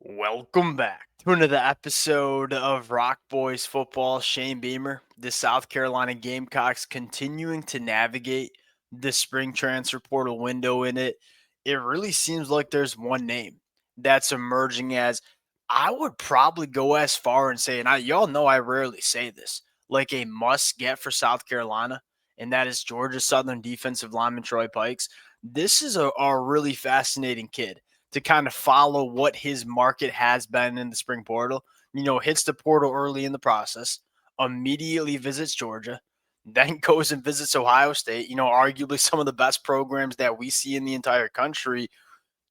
Welcome back to another episode of Rock Boys Football. Shane Beamer, the South Carolina Gamecocks, continuing to navigate the spring transfer portal window in it. It really seems like there's one name that's emerging as I would probably go as far and say, and y'all know I rarely say this, like a must get for South Carolina, and that is Georgia Southern defensive lineman Troy Pikes. This is a really fascinating kid to kind of follow what his market has been in the spring portal. Hits the portal early in the process, immediately visits Georgia, then goes and visits Ohio State, arguably some of the best programs that we see in the entire country.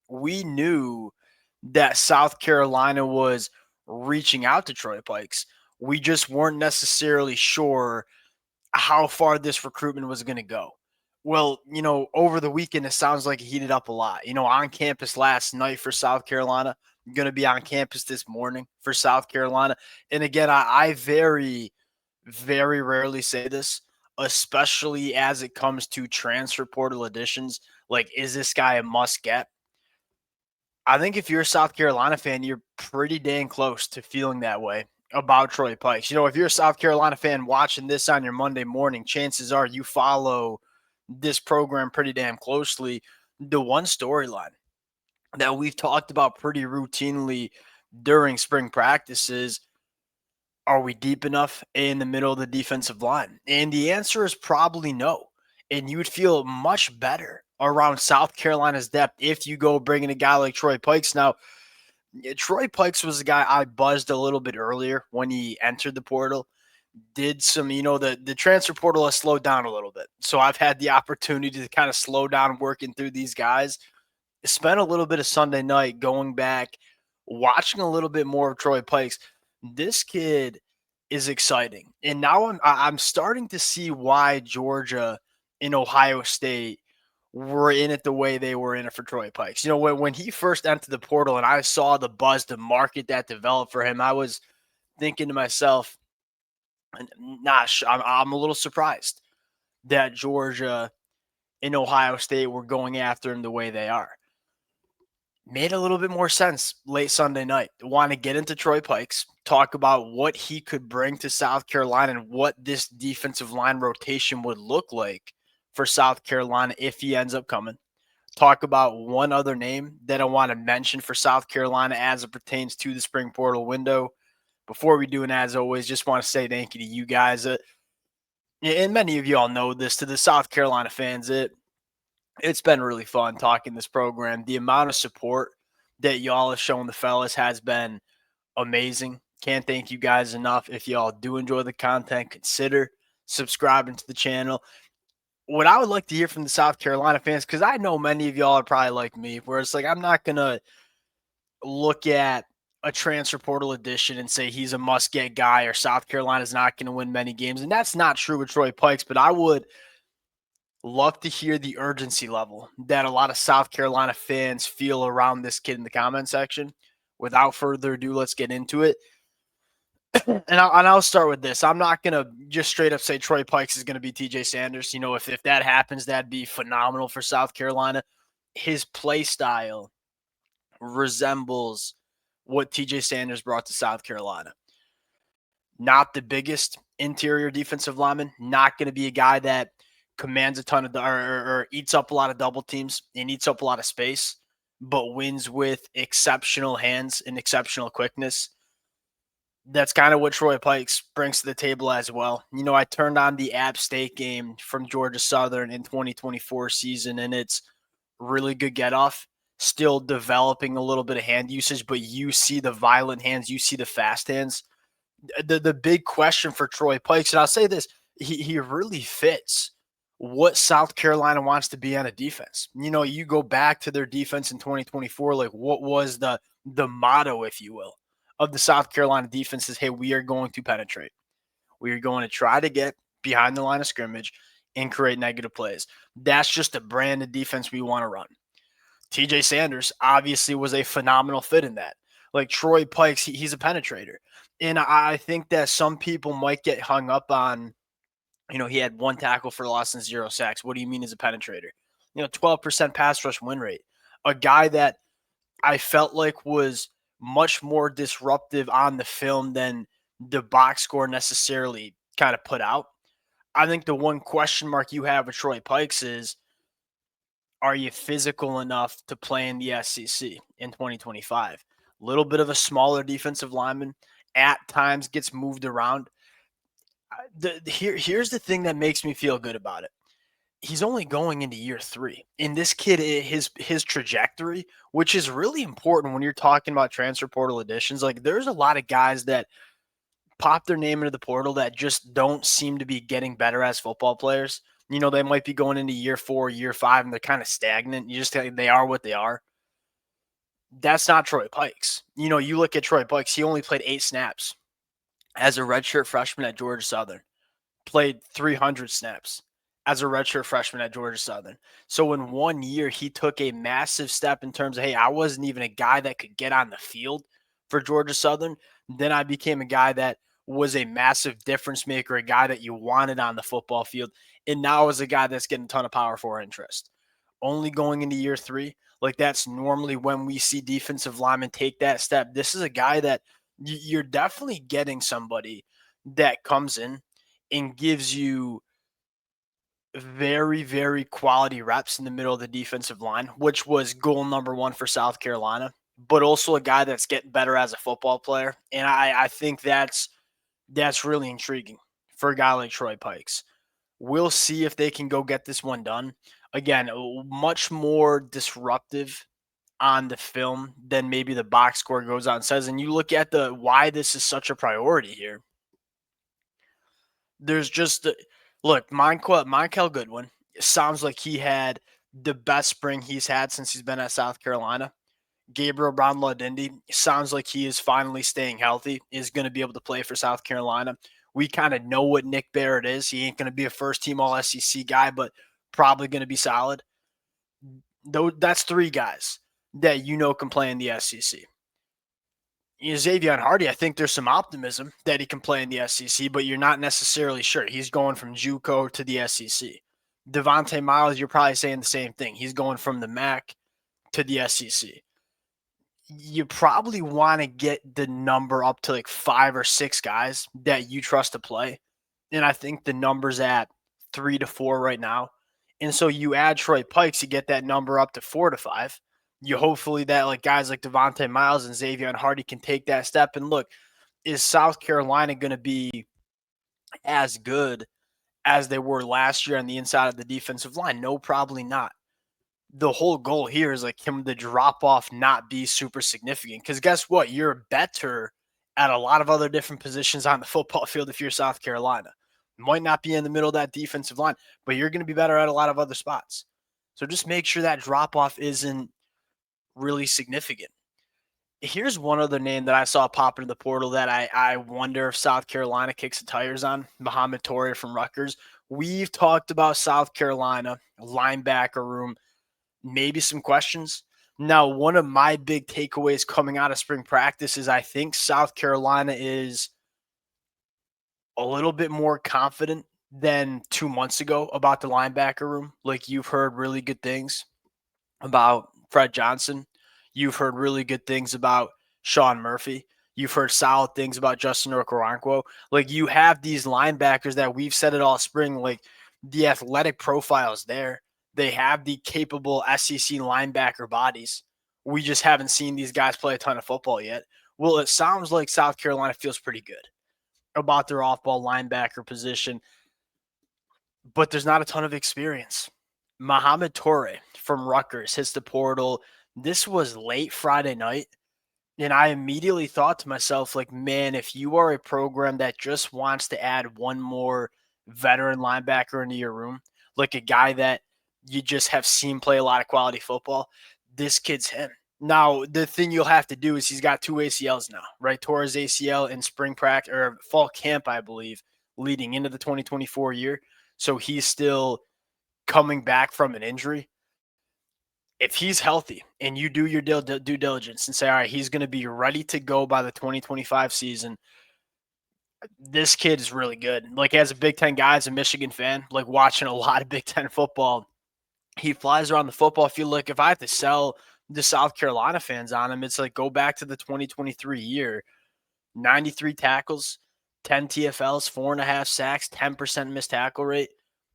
We knew that South Carolina was reaching out to Troy Pikes. We just weren't necessarily sure how far this recruitment was going to go. Well, over the weekend, it sounds like it heated up a lot. On campus last night for South Carolina, going to be on campus this morning for South Carolina. And again, I very, very rarely say this, especially as it comes to transfer portal additions. Like, is this guy a must get? I think if you're a South Carolina fan, you're pretty dang close to feeling that way about Troy Pikes. If you're a South Carolina fan watching this on your Monday morning, chances are you follow this program pretty damn closely. The one storyline that we've talked about pretty routinely during spring practices, are we deep enough in the middle of the defensive line? And the answer is probably no. And you would feel much better around South Carolina's depth if you go bringing a guy like Troy Pikes. Now, Troy Pikes was a guy I buzzed a little bit earlier when he entered the portal. Did some, the transfer portal has slowed down a little bit. So I've had the opportunity to kind of slow down working through these guys. Spent a little bit of Sunday night going back, watching a little bit more of Troy Pikes. This kid is exciting. And now I'm starting to see why Georgia and Ohio State were in it the way they were in it for Troy Pikes. When he first entered the portal and I saw the buzz, the market that developed for him, I was thinking to myself, I'm a little surprised that Georgia and Ohio State were going after him the way they are. Made a little bit more sense late Sunday night. Want to get into Troy Pikes, talk about what he could bring to South Carolina and what this defensive line rotation would look like for South Carolina if he ends up coming. Talk about one other name that I want to mention for South Carolina as it pertains to the spring portal window. Before we do, and as always, just want to say thank you to you guys. And many of you all know this, to the South Carolina fans. It's been really fun talking this program. The amount of support that y'all have shown the fellas has been amazing. Can't thank you guys enough. If y'all do enjoy the content, consider subscribing to the channel. What I would like to hear from the South Carolina fans, because I know many of y'all are probably like me, where it's like I'm not going to look at a transfer portal addition and say he's a must-get guy or South Carolina's not going to win many games. And that's not true with Troy Pikes, but I would – love to hear the urgency level that a lot of South Carolina fans feel around this kid in the comment section. Without further ado, let's get into it. And I'll start with this. I'm not going to just straight up say Troy Pikes is going to be TJ Sanders. If that happens, that'd be phenomenal for South Carolina. His play style resembles what TJ Sanders brought to South Carolina. Not the biggest interior defensive lineman, not going to be a guy that commands a ton of or eats up a lot of double teams and eats up a lot of space, but wins with exceptional hands and exceptional quickness. That's kind of what Troy Pikes brings to the table as well. I turned on the App State game from Georgia Southern in 2024 season, and it's really good get off. Still developing a little bit of hand usage, but you see the violent hands, you see the fast hands. The big question for Troy Pikes, and I'll say this, he really fits what South Carolina wants to be on a defense. You go back to their defense in 2024, like what was the motto, if you will, of the South Carolina defense is, hey, we are going to penetrate. We are going to try to get behind the line of scrimmage and create negative plays. That's just a brand of defense we want to run. TJ Sanders obviously was a phenomenal fit in that. Like Troy Pikes, he's a penetrator. And I think that some people might get hung up on, he had one tackle for loss and 0 sacks. What do you mean as a penetrator? 12% pass rush win rate. A guy that I felt like was much more disruptive on the film than the box score necessarily kind of put out. I think the one question mark you have with Troy Pikes is, are you physical enough to play in the SEC in 2025? A little bit of a smaller defensive lineman at times gets moved around. Here's the thing that makes me feel good about it. He's only going into year 3. And this kid, his trajectory, which is really important when you're talking about transfer portal additions, like there's a lot of guys that pop their name into the portal that just don't seem to be getting better as football players. They might be going into year 4, year 5, and they're kind of stagnant. They are what they are. That's not Troy Pikes. You look at Troy Pikes, he only played 8 snaps as a redshirt freshman at Georgia Southern, played 300 snaps as a redshirt freshman at Georgia Southern. So in 1 year, he took a massive step in terms of, hey, I wasn't even a guy that could get on the field for Georgia Southern. Then I became a guy that was a massive difference maker, a guy that you wanted on the football field. And now is a guy that's getting a ton of power for interest. Only going into year 3, like that's normally when we see defensive linemen take that step. This is a guy that you're definitely getting somebody that comes in and gives you very, very quality reps in the middle of the defensive line, which was goal number 1 for South Carolina, but also a guy that's getting better as a football player. And I think that's really intriguing for a guy like Troy Pikes. We'll see if they can go get this one done. Again, much more disruptive on the film than maybe the box score goes out and says. And you look at why this is such a priority here. There's just look, Monkel Goodwin sounds like he had the best spring he's had since he's been at South Carolina. Gabriel Brown-Ladindi sounds like he is finally staying healthy, is going to be able to play for South Carolina. We kind of know what Nick Barrett is. He ain't going to be a first-team All-SEC guy, but probably going to be solid. That's 3 guys that can play in the SEC. Xavier Hardy, I think there's some optimism that he can play in the SEC, but you're not necessarily sure. He's going from JUCO to the SEC. Devontae Miles, you're probably saying the same thing. He's going from the MAC to the SEC. You probably want to get the number up to like 5 or 6 guys that you trust to play. And I think the number's at 3 to 4 right now. And so you add Troy Pikes, you get that number up to 4 to 5. You hopefully that like guys like Devontae Miles and Xavier Hardy can take that step. And look, is South Carolina going to be as good as they were last year on the inside of the defensive line? No, probably not. The whole goal here is like, can the drop off not be super significant? Because guess what? You're better at a lot of other different positions on the football field if you're South Carolina. Might not be in the middle of that defensive line, but you're going to be better at a lot of other spots. So just make sure that drop off isn't really significant. Here's one other name that I saw pop into the portal that I wonder if South Carolina kicks the tires on. Muhammad Torre from Rutgers. We've talked about South Carolina, linebacker room, maybe some questions. Now, one of my big takeaways coming out of spring practice is I think South Carolina is a little bit more confident than 2 months ago about the linebacker room. Like, you've heard really good things about Fred Johnson. You've heard really good things about Sean Murphy. You've heard solid things about Justin Okoronkwo. Like, you have these linebackers that we've said it all spring, like the athletic profiles there. They have the capable SEC linebacker bodies. We just haven't seen these guys play a ton of football yet. Well, it sounds like South Carolina feels pretty good about their off-ball linebacker position, but there's not a ton of experience. Muhammad Torre from Rutgers hits the portal. This was late Friday night, and I immediately thought to myself, like, man, if you are a program that just wants to add one more veteran linebacker into your room, like a guy that you just have seen play a lot of quality football, this kid's him. Now, the thing you'll have to do is he's got 2 ACLs now, right? Torres ACL in spring practice or fall camp, I believe, leading into the 2024 year. So he's still coming back from an injury. If he's healthy and you do your due diligence and say, all right, he's going to be ready to go by the 2025 season, this kid is really good. Like, as a Big Ten guy, as a Michigan fan, like watching a lot of Big Ten football, he flies around the football field. Like, if I have to sell the South Carolina fans on him. It's like, go back to the 2023 year, 93 tackles, 10 TFLs, 4.5 sacks, 10% missed tackle rate,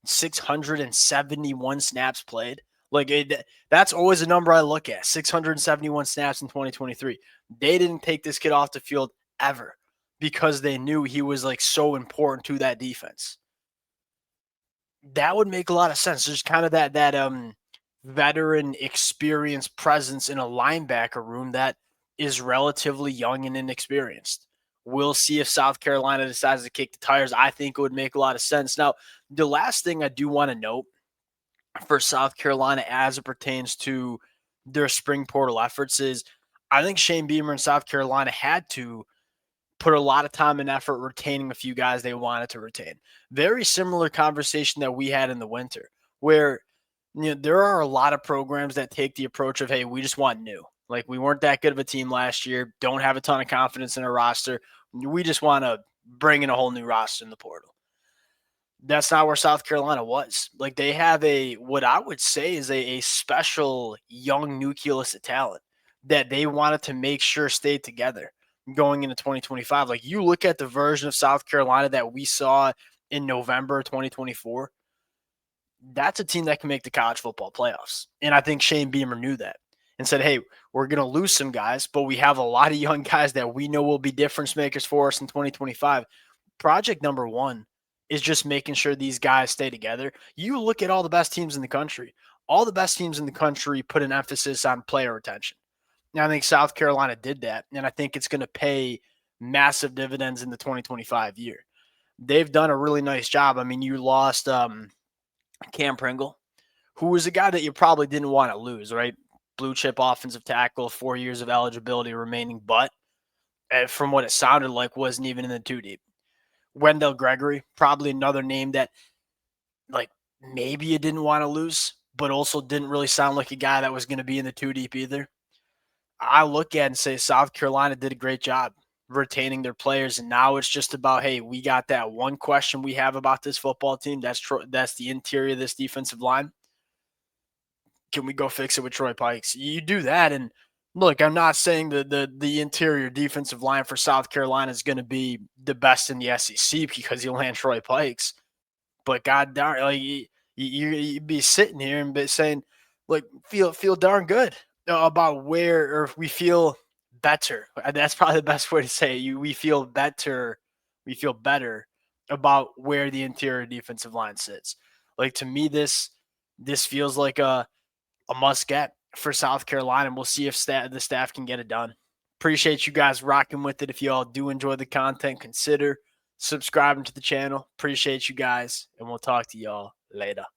671 snaps played. Like, that's always a number I look at. 671 snaps in 2023. They didn't take this kid off the field ever because they knew he was like so important to that defense. That would make a lot of sense. There's kind of that veteran experience presence in a linebacker room that is relatively young and inexperienced. We'll see if South Carolina decides to kick the tires. I think it would make a lot of sense. Now, the last thing I do want to note for South Carolina as it pertains to their spring portal efforts is I think Shane Beamer in South Carolina had to put a lot of time and effort retaining a few guys they wanted to retain. Very similar conversation that we had in the winter, where there are a lot of programs that take the approach of, hey, we just want new. Like, we weren't that good of a team last year, don't have a ton of confidence in our roster. We just want to bring in a whole new roster in the portal. That's not where South Carolina was. Like, they have what I would say is a special young nucleus of talent that they wanted to make sure stayed together going into 2025. Like, you look at the version of South Carolina that we saw in November 2024, that's a team that can make the college football playoffs. And I think Shane Beamer knew that and said, hey, we're going to lose some guys, but we have a lot of young guys that we know will be difference makers for us in 2025. Project number one is just making sure these guys stay together. You look at all the best teams in the country. All the best teams in the country put an emphasis on player retention. And I think South Carolina did that, and I think it's going to pay massive dividends in the 2025 year. They've done a really nice job. I mean, you lost Cam Pringle, who was a guy that you probably didn't want to lose, right? Blue chip offensive tackle, 4 years of eligibility remaining, but from what it sounded like, wasn't even in the 2 deep. Wendell Gregory, probably another name that, like, maybe you didn't want to lose, but also didn't really sound like a guy that was going to be in the 2 deep either. I look at it and say South Carolina did a great job retaining their players, and now it's just about, hey, we got that one question we have about this football team. That's the interior of this defensive line. Can we go fix it with Troy Pikes? You do that, and look, I'm not saying the interior defensive line for South Carolina is going to be the best in the SEC because you land Troy Pikes, but god darn, like you'd be sitting here and be saying, like, feel darn good about where, or if we feel better. That's probably the best way to say it. We feel better. We feel better about where the interior defensive line sits. Like, to me, this feels like a must get for South Carolina. And we'll see if the staff can get it done. Appreciate you guys rocking with it. If you all do enjoy the content, consider subscribing to the channel. Appreciate you guys, and we'll talk to y'all later.